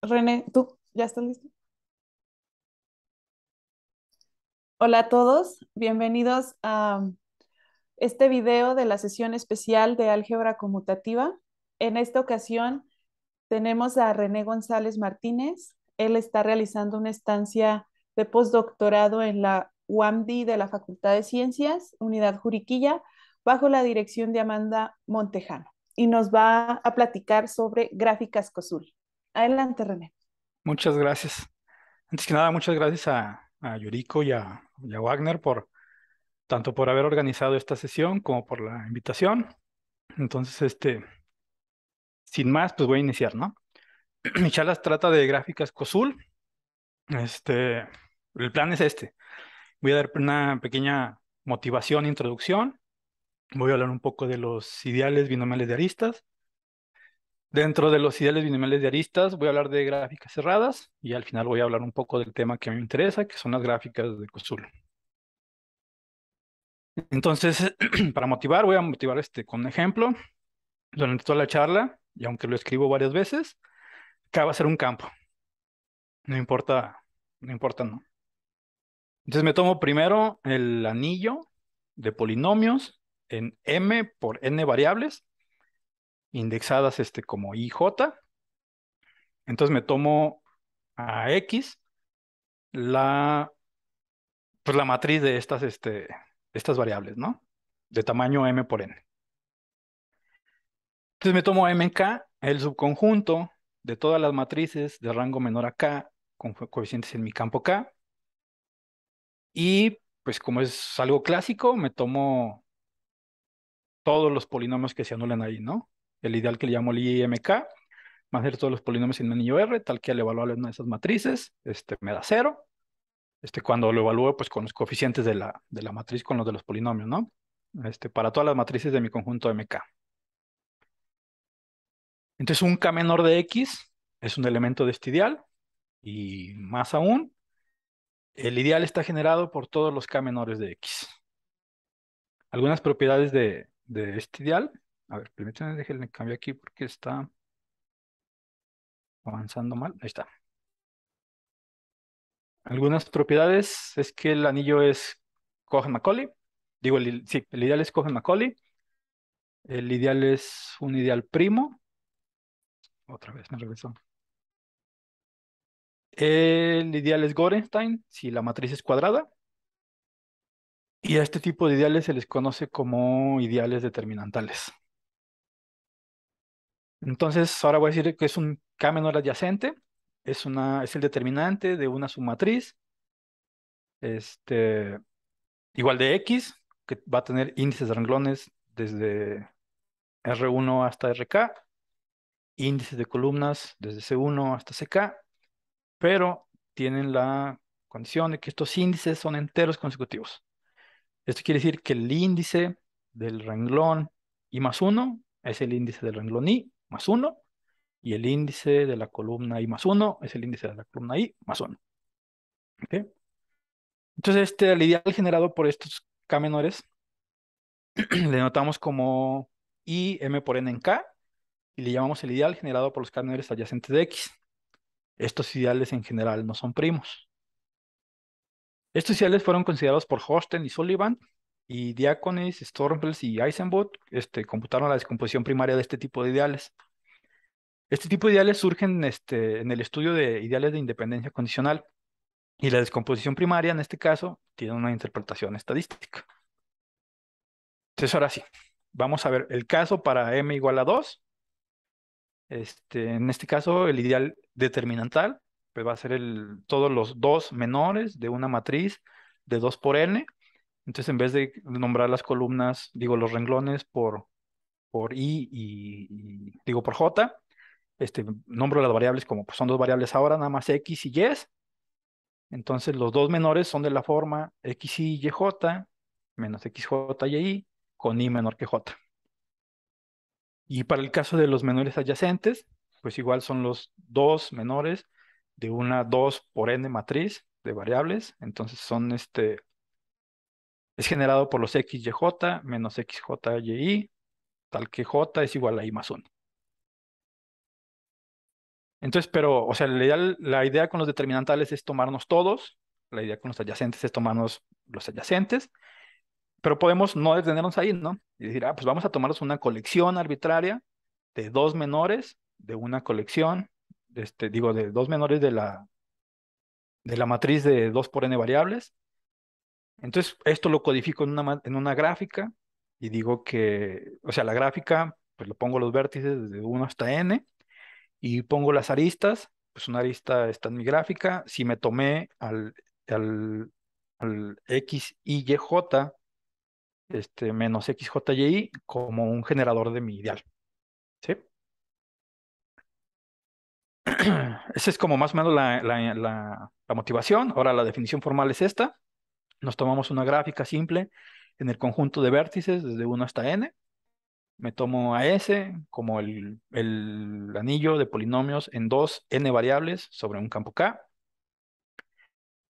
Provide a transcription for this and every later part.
René, ¿tú ya estás listo? Hola a todos, bienvenidos a este video de la sesión especial de álgebra conmutativa. En esta ocasión tenemos a René González Martínez. Él está realizando una estancia de postdoctorado en la UAMDI de la Facultad de Ciencias, Unidad Juriquilla, bajo la dirección de Amanda Montejano. Y nos va a platicar sobre gráficas COSUL. Adelante, René. Muchas gracias. Antes que nada, muchas gracias a Yuriko y a Wagner por tanto por haber organizado esta sesión como por la invitación. Entonces, sin más, pues voy a iniciar, ¿no? Mi charla trata de gráficas COSUL. Este, el plan es este. Voy a dar una pequeña motivación, introducción. Voy a hablar un poco de los ideales binomiales de aristas. Dentro de los ideales binomiales de aristas, voy a hablar de gráficas cerradas y al final voy a hablar un poco del tema que a mí me interesa, que son las gráficas de COSUL. Entonces, para motivar, voy a motivar con un ejemplo durante toda la charla, y aunque lo escribo varias veces, acá va a ser un campo, no importa, no importa, no. Entonces me tomo primero el anillo de polinomios en m por n variables, indexadas como i, j. Entonces me tomo a x, la, pues la matriz de estas variables, ¿no? De tamaño m por n. Entonces me tomo M en K, el subconjunto de todas las matrices de rango menor a K con coeficientes en mi campo K. Y pues como es algo clásico, me tomo todos los polinomios que se anulan ahí, ¿no? El ideal que le llamo el IMK, más ser todos los polinomios en mi anillo R, tal que al evaluar una de esas matrices, me da cero. Cuando lo evalúo, pues con los coeficientes de la matriz con los de los polinomios, ¿no? Para todas las matrices de mi conjunto MK. Entonces un K menor de X es un elemento de este ideal. Y más aún, el ideal está generado por todos los K menores de X. Algunas propiedades de este ideal. A ver, permítanme, déjenme cambiar aquí porque está avanzando mal. Ahí está. Algunas propiedades es que el anillo es Cohen-Macaulay. Digo, sí, el ideal es Cohen-Macaulay. El ideal es un ideal primo. Otra vez me regresó. El ideal es Gorenstein, si la matriz es cuadrada. Y a este tipo de ideales se les conoce como ideales determinantales. Entonces, ahora voy a decir que es un K menor adyacente, es el determinante de una submatriz, este, igual de X, que va a tener índices de renglones desde R1 hasta RK, índices de columnas desde C1 hasta CK, pero tienen la condición de que estos índices son enteros consecutivos. Esto quiere decir que el índice del renglón I más 1 es el índice del renglón I más 1. Y el índice de la columna I más 1 es el índice de la columna I más 1. ¿Ok? Entonces, el ideal generado por estos K menores le notamos como I m por n en K y le llamamos el ideal generado por los K menores adyacentes de X. Estos ideales en general no son primos. Estos ideales fueron considerados por Hosten y Sullivan, y Diaconis, Stormfeld y Eisenbot computaron la descomposición primaria de este tipo de ideales. Este tipo de ideales surgen en el estudio de ideales de independencia condicional. Y la descomposición primaria, en este caso, tiene una interpretación estadística. Entonces, ahora sí, vamos a ver el caso para m igual a 2. En este caso, el ideal determinantal pues va a ser todos los dos menores de una matriz de 2 por n. Entonces, en vez de nombrar las columnas, digo los renglones por i digo por j, nombro las variables como pues, son dos variables ahora, nada más x y y. Entonces los dos menores son de la forma xi y yj menos xj y y con i menor que j. Y para el caso de los menores adyacentes, pues igual son los dos menores de una 2 por n matriz de variables. Entonces es generado por los xyj menos xj y y, tal que j es igual a i más 1. Entonces, pero, o sea, la idea con los determinantales es tomarnos todos, la idea con los adyacentes es tomarnos los adyacentes, pero podemos no detenernos ahí, ¿no? Y decir, pues vamos a tomarnos una colección arbitraria de dos menores de una colección, digo, de dos menores de la matriz de 2 por n variables. Entonces, esto lo codifico en una gráfica y digo que, o sea, la gráfica, pues lo pongo los vértices desde 1 hasta n y pongo las aristas, pues una arista está en mi gráfica. Si me tomé al, al x, y, y, j, menos x, j, y, i como un generador de mi ideal, ¿sí? Esa es como más o menos la motivación. Ahora la definición formal es esta. Nos tomamos una gráfica simple en el conjunto de vértices desde 1 hasta n. Me tomo a S como el anillo de polinomios en dos n variables sobre un campo K.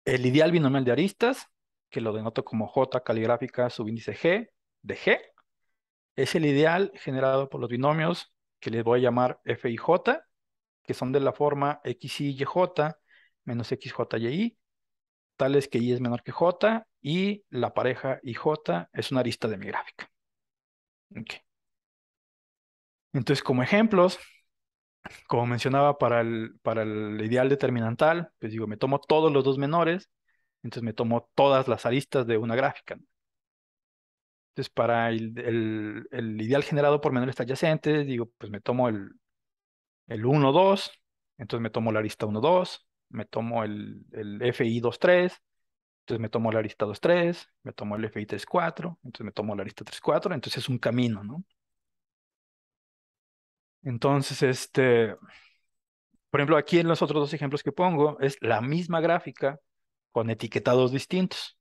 El ideal binomial de aristas, que lo denoto como J caligráfica subíndice G de G, es el ideal generado por los binomios que les voy a llamar F y J, que son de la forma X, Y, J menos X, J, Y, I, tales que Y es menor que J y la pareja IJ es una arista de mi gráfica. Ok. Entonces, como ejemplos, como mencionaba para el ideal determinantal, pues digo, me tomo todos los dos menores, entonces me tomo todas las aristas de una gráfica. Entonces, para el ideal generado por menores adyacentes, digo, pues me tomo el 1, 2, entonces me tomo la arista 1, 2, me tomo el FI 2, 3, entonces me tomo la arista 2, 3, me tomo el FI 3, 4, entonces me tomo la arista 3, 4, entonces es un camino, ¿no? Entonces, por ejemplo, aquí en los otros dos ejemplos que pongo, es la misma gráfica con etiquetados distintos.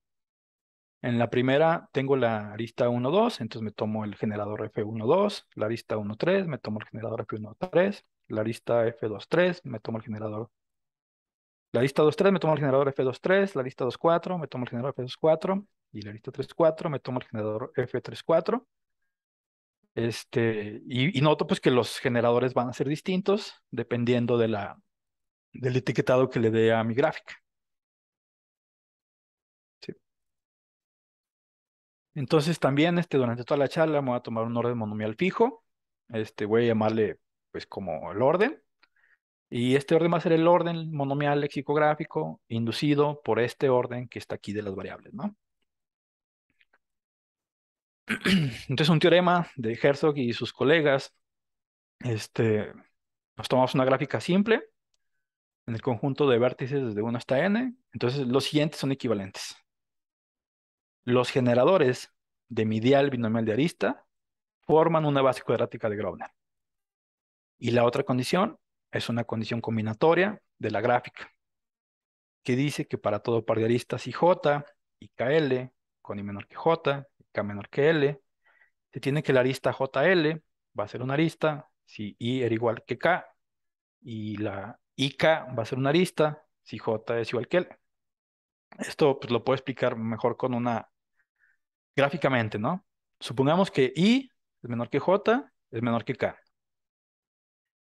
En la primera tengo la arista 1, 2, entonces me tomo el generador F1, 2, la arista 1, 3, me tomo el generador F1, 3, la arista F2, 3, me tomo el generador. La arista 2, 3, me tomo el generador F2, 3, la arista 2, 4, me tomo el generador F2, 4, y la arista 3, 4, me tomo el generador F3, 4. Y noto pues que los generadores van a ser distintos dependiendo del etiquetado que le dé a mi gráfica. ¿Sí? Entonces también durante toda la charla me voy a tomar un orden monomial fijo. Voy a llamarle pues como el orden. Y este orden va a ser el orden monomial lexicográfico inducido por este orden que está aquí de las variables, ¿no? Entonces un teorema de Herzog y sus colegas, nos tomamos una gráfica simple en el conjunto de vértices desde 1 hasta n. Entonces los siguientes son equivalentes. Los generadores de mi ideal binomial de arista forman una base cuadrática de Grobner. Y la otra condición es una condición combinatoria de la gráfica, que dice que para todo par de aristas IJ y KL, con I menor que J, y K menor que L, se tiene que la arista JL va a ser una arista si I era igual que K, y la IK va a ser una arista si J es igual que L. Esto pues, lo puedo explicar mejor con una gráficamente, ¿no? Supongamos que I es menor que J, es menor que K.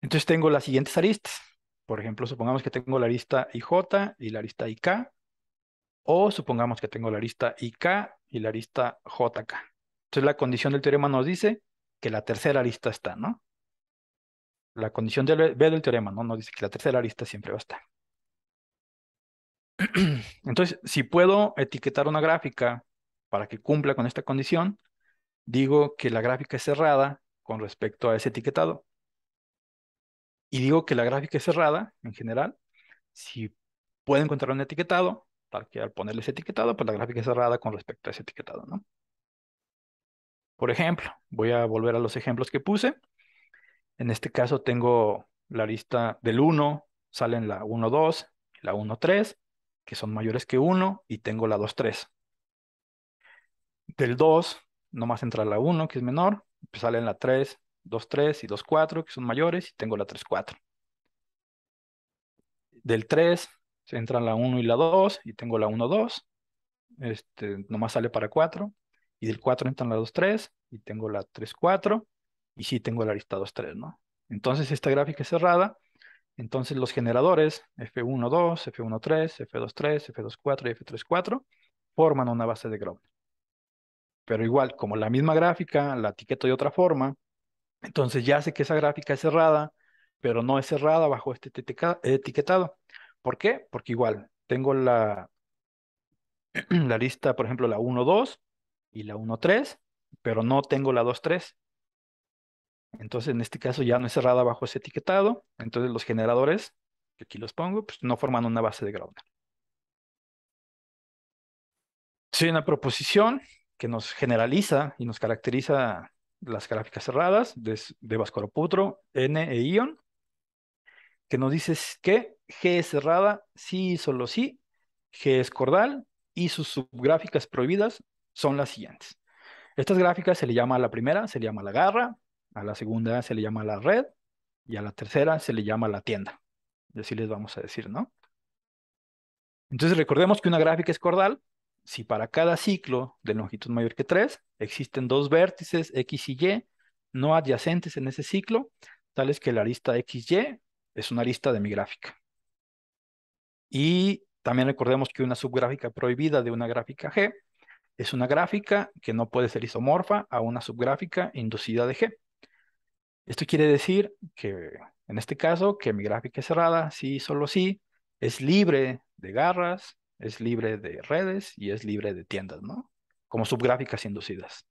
Entonces tengo las siguientes aristas. Por ejemplo, supongamos que tengo la arista IJ y la arista IK, o supongamos que tengo la arista IK y la arista JK. Entonces la condición del teorema nos dice que la tercera arista está, ¿no? La condición del B del teorema, ¿no? Nos dice que la tercera arista siempre va a estar. Entonces, si puedo etiquetar una gráfica para que cumpla con esta condición, digo que la gráfica es cerrada con respecto a ese etiquetado. Y digo que la gráfica es cerrada en general si puedo encontrar un etiquetado, tal que al ponerle ese etiquetado, pues la gráfica es cerrada con respecto a ese etiquetado, ¿no? Por ejemplo, voy a volver a los ejemplos que puse. En este caso tengo la lista del 1, salen la 1, 2, la 1, 3, que son mayores que 1, y tengo la 2, 3. Del 2, nomás entra la 1, que es menor, pues salen la 3, 2, 3 y 2, 4, que son mayores, y tengo la 3, 4. Del 3, se entran la 1 y la 2, y tengo la 1, 2. Nomás sale para 4. Y del 4 entran la 2, 3, y tengo la 3, 4. Y sí tengo la arista 2, 3, ¿no? Entonces esta gráfica es cerrada Entonces los generadores F1,2, F1,3, F2,3, F2,4 y F3,4 forman una base de Grobner. Pero igual, como la misma gráfica la etiqueto de otra forma, entonces ya sé que esa gráfica es cerrada, pero no es cerrada bajo este etiquetado. ¿Por qué? Porque igual tengo la lista, por ejemplo, la 1,2 y la 1,3, pero no tengo la 2,3. Entonces, en este caso ya no es cerrada bajo ese etiquetado. Entonces, los generadores, que aquí los pongo, pues no forman una base de Grobner. Sí, una proposición que nos generaliza y nos caracteriza las gráficas cerradas de Bhaskara-Putro, N e Ion, que nos dice que G es cerrada, sí y solo sí, G es cordal y sus subgráficas prohibidas son las siguientes. Estas gráficas se le llama a la primera, se le llama la garra, a la segunda se le llama la red y a la tercera se le llama la tienda. Y así les vamos a decir, ¿no? Entonces recordemos que una gráfica es cordal si para cada ciclo de longitud mayor que 3 existen dos vértices X y Y no adyacentes en ese ciclo, tales que la arista XY es una arista de mi gráfica. Y también recordemos que una subgráfica prohibida de una gráfica G es una gráfica que no puede ser isomorfa a una subgráfica inducida de G. Esto quiere decir que, en este caso, que mi gráfica es cerrada, sí, solo sí, es libre de garras, es libre de redes y es libre de tiendas, ¿no? Como subgráficas inducidas.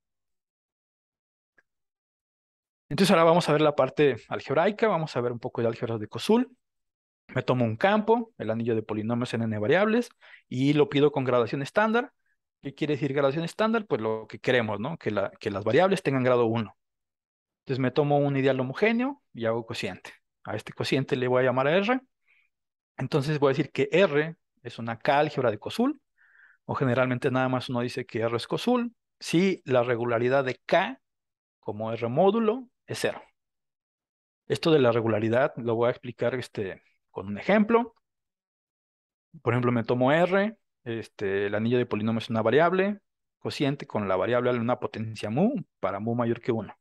Entonces ahora vamos a ver la parte algebraica, vamos a ver un poco de álgebra de Koszul. Me tomo un campo, el anillo de polinomios en n variables, y lo pido con graduación estándar. ¿Qué quiere decir graduación estándar? Pues lo que queremos, ¿no? Que las variables tengan grado 1. Entonces me tomo un ideal homogéneo y hago cociente. A este cociente le voy a llamar R. Entonces voy a decir que R es una K álgebra de Koszul, o generalmente nada más uno dice que R es Koszul, si la regularidad de K como R módulo es cero. Esto de la regularidad lo voy a explicar con un ejemplo. Por ejemplo, me tomo R, el anillo de polinomio es una variable, cociente con la variable de una potencia mu para mu mayor que 1.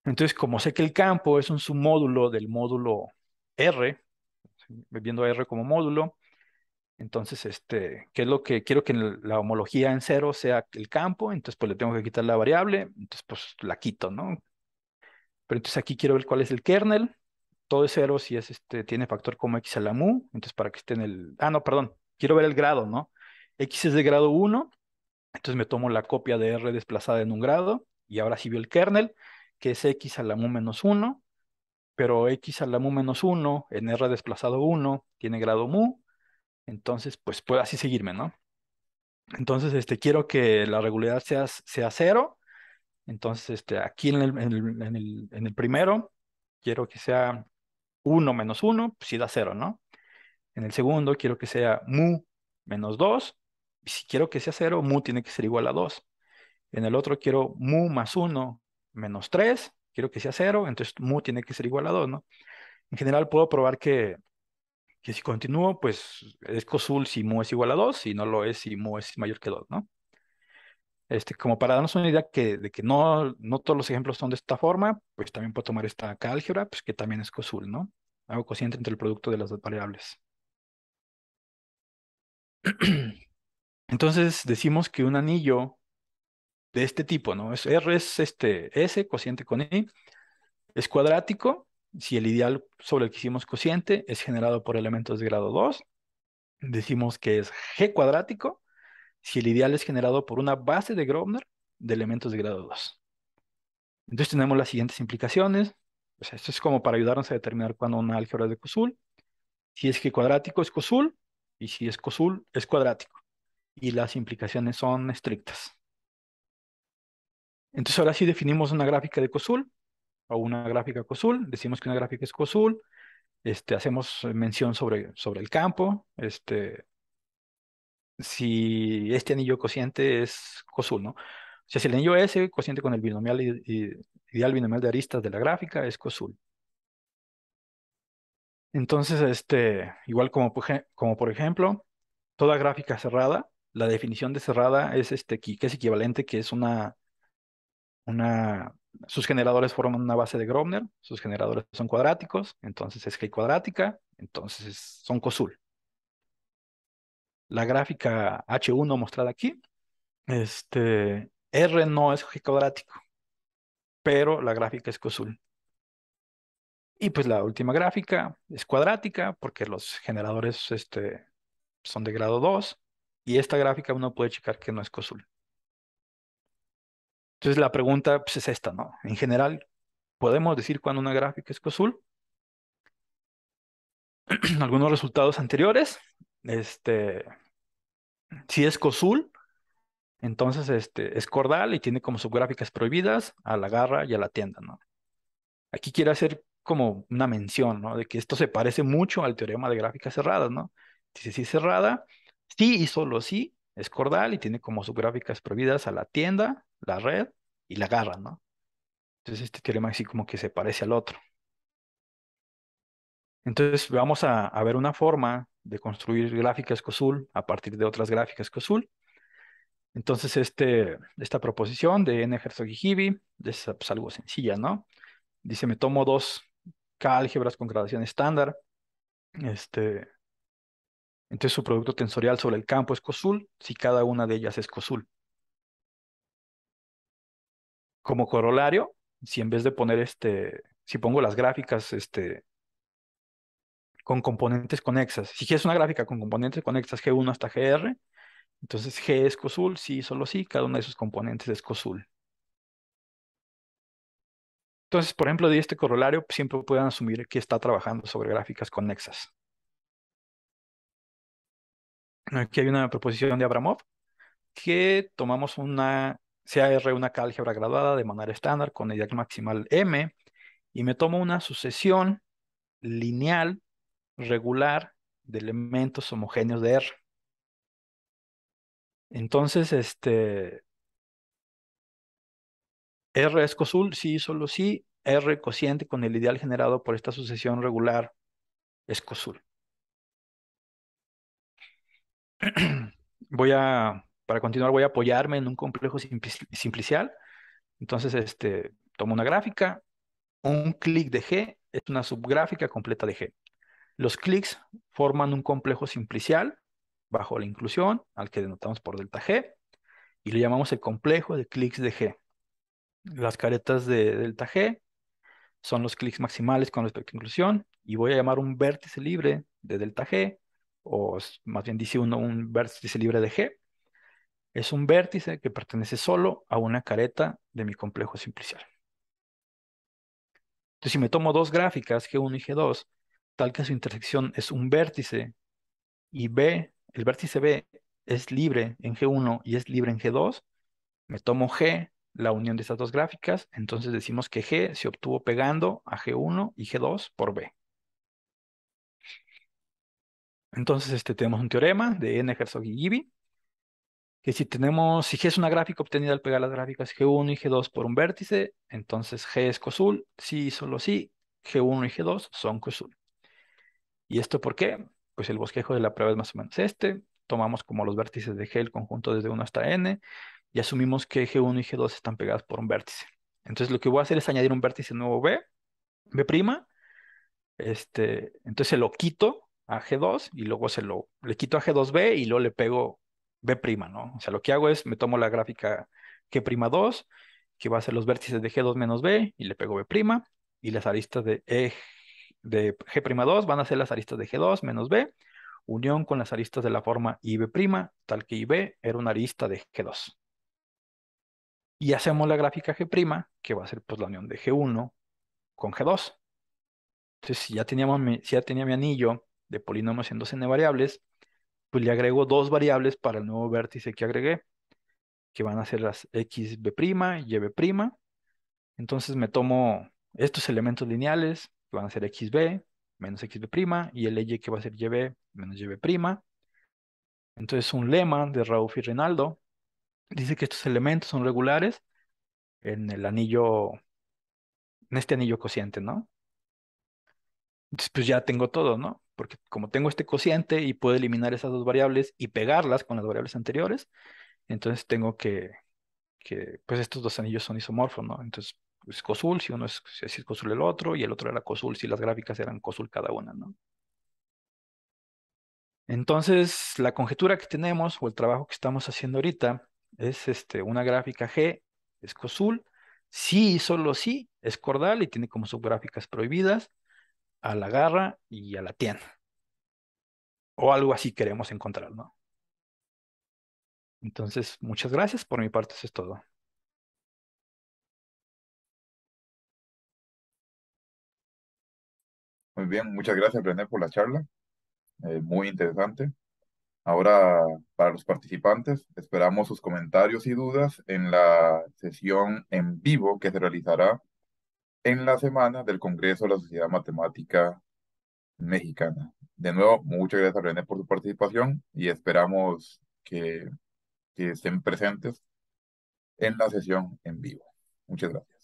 Entonces, como sé que el campo es un submódulo del módulo R, viendo R como módulo, entonces, ¿qué es lo que quiero que la homología en cero sea el campo? Entonces, pues le tengo que quitar la variable, entonces, pues la quito, ¿no? Pero entonces aquí quiero ver cuál es el kernel. Todo es cero si es tiene factor como x a la mu, entonces para que esté en el. Ah, no, perdón, quiero ver el grado, ¿no? X es de grado 1, entonces me tomo la copia de R desplazada en un grado, y ahora sí veo el kernel, que es x a la mu menos 1, pero x a la mu menos 1 en R desplazado 1 tiene grado mu, entonces pues puedo así seguirme, ¿no? Entonces quiero que la regularidad sea cero, entonces aquí en el primero quiero que sea 1 menos 1, pues sí da cero, ¿no? En el segundo quiero que sea mu menos 2, y si quiero que sea cero, mu tiene que ser igual a 2. En el otro quiero mu más 1 menos 3, quiero que sea cero, entonces mu tiene que ser igual a 2, ¿no? En general puedo probar que si continúo, pues es Koszul si mu es igual a 2, si no lo es si mu es mayor que 2, ¿no? Como para darnos una idea de que no todos los ejemplos son de esta forma, pues también puedo tomar esta álgebra, pues que también es Koszul, ¿no? Hago cociente entre el producto de las dos variables. Entonces decimos que un anillo de este tipo, ¿no? R es S, cociente con I, es cuadrático si el ideal sobre el que hicimos cociente es generado por elementos de grado 2. Decimos que es G cuadrático si el ideal es generado por una base de Grobner de elementos de grado 2. Entonces tenemos las siguientes implicaciones. O sea, esto es como para ayudarnos a determinar cuándo una álgebra es de Koszul. Si es G cuadrático es Koszul y si es Koszul es cuadrático. Y las implicaciones son estrictas. Entonces ahora sí definimos una gráfica de Koszul o una gráfica Koszul. Decimos que una gráfica es Koszul. Hacemos mención sobre el campo. Si este anillo cociente es Koszul, ¿no? O sea, si el anillo S cociente con el binomial ideal binomial de aristas de la gráfica es Koszul. Entonces, igual como por ejemplo, toda gráfica cerrada, la definición de cerrada es que es equivalente, que es una sus generadores forman una base de Grobner, sus generadores son cuadráticos, entonces es G cuadrática, entonces son COSUL. La gráfica H1 mostrada aquí, R no es G cuadrático, pero la gráfica es COSUL. Y pues la última gráfica es cuadrática porque los generadores son de grado 2 y esta gráfica uno puede checar que no es COSUL. Entonces la pregunta pues, es esta, ¿no? En general, ¿podemos decir cuándo una gráfica es COSUL? Algunos resultados anteriores, si es COSUL, entonces es cordal y tiene como subgráficas prohibidas a la garra y a la tienda, ¿no? Aquí quiero hacer como una mención, ¿no? De que esto se parece mucho al teorema de gráficas cerradas, ¿no? Dice, si es cerrada, sí y solo sí, es cordal y tiene como subgráficas prohibidas a la tienda, la red y la garra, ¿no? Entonces este teorema así como que se parece al otro. Entonces vamos a ver una forma de construir gráficas COSUL a partir de otras gráficas COSUL. Entonces esta proposición de N. Herzog y Hibi es pues, algo sencilla, ¿no? Dice, me tomo dos K álgebras con gradación estándar. Este, entonces su producto tensorial sobre el campo es COSUL si cada una de ellas es COSUL. Como corolario, si en vez de poner si pongo las gráficas con componentes conexas, si es una gráfica con componentes conexas G1 hasta GR, entonces G es COSUL, sí, solo sí, cada una de sus componentes es COSUL. Entonces, por ejemplo, de este corolario, pues, siempre pueden asumir que está trabajando sobre gráficas conexas. Aquí hay una proposición de Abramov que tomamos una CAR, una álgebra graduada de manera estándar con ideal maximal M, y me tomo una sucesión lineal regular de elementos homogéneos de R. Entonces, R es COSUL, sí, solo sí. R cociente con el ideal generado por esta sucesión regular es COSUL. Para continuar, voy a apoyarme en un complejo simplicial. Entonces, tomo una gráfica, un clic de G es una subgráfica completa de G. Los clics forman un complejo simplicial bajo la inclusión, al que denotamos por delta G, y le llamamos el complejo de clics de G. Las caretas de delta G son los clics maximales con respecto a inclusión, y voy a llamar un vértice libre de delta G, o más bien dice uno, un vértice libre de G. Es un vértice que pertenece solo a una careta de mi complejo simplicial. Entonces, si me tomo dos gráficas, G1 y G2, tal que su intersección es un vértice y B, el vértice B es libre en G1 y es libre en G2, me tomo G, la unión de estas dos gráficas, entonces decimos que G se obtuvo pegando a G1 y G2 por B. Entonces, tenemos un teorema de N. Herzog y Givi, que si G es una gráfica obtenida al pegar las gráficas G1 y G2 por un vértice, entonces G es COSUL, sí y solo sí, G1 y G2 son COSUL. ¿Y esto por qué? Pues el bosquejo de la prueba es más o menos este. Tomamos como los vértices de G el conjunto desde 1 hasta N y asumimos que G1 y G2 están pegadas por un vértice. Entonces lo que voy a hacer es añadir un vértice nuevo B, B', entonces se lo quito a G2 y luego le quito a G2B y luego le pego B', ¿no? O sea, lo que hago es me tomo la gráfica G'2, que va a ser los vértices de G2 menos B, y le pego B', y las aristas de G'2 van a ser las aristas de G2 menos B, unión con las aristas de la forma IB', tal que IB era una arista de G2. Y hacemos la gráfica G', que va a ser pues la unión de G1 con G2. Entonces, si ya tenía mi anillo de polinomios en dos n variables, pues le agrego dos variables para el nuevo vértice que agregué, que van a ser las xb' y yb'. Entonces me tomo estos elementos lineales, que van a ser xb menos xb', y el y que va a ser yb menos yb'. Entonces un lema de Rauf y Rinaldo dice que estos elementos son regulares en el anillo, en este anillo cociente, ¿no? Entonces, pues ya tengo todo, ¿no? Porque como tengo este cociente y puedo eliminar esas dos variables y pegarlas con las variables anteriores, entonces tengo que pues estos dos anillos son isomorfos, ¿no? Entonces es COSUL, si es COSUL el otro, y el otro era COSUL si las gráficas eran COSUL cada una, ¿no? Entonces, la conjetura que tenemos o el trabajo que estamos haciendo ahorita es una gráfica G, es COSUL, sí y solo sí, es cordal y tiene como subgráficas prohibidas a la garra y a la tienda, o algo así queremos encontrar, ¿no? Entonces, muchas gracias, por mi parte eso es todo. Muy bien, muchas gracias, René, por la charla. Muy interesante. Ahora, para los participantes, esperamos sus comentarios y dudas en la sesión en vivo que se realizará en la semana del Congreso de la Sociedad Matemática Mexicana. De nuevo, muchas gracias, René, por su participación y esperamos que estén presentes en la sesión en vivo. Muchas gracias.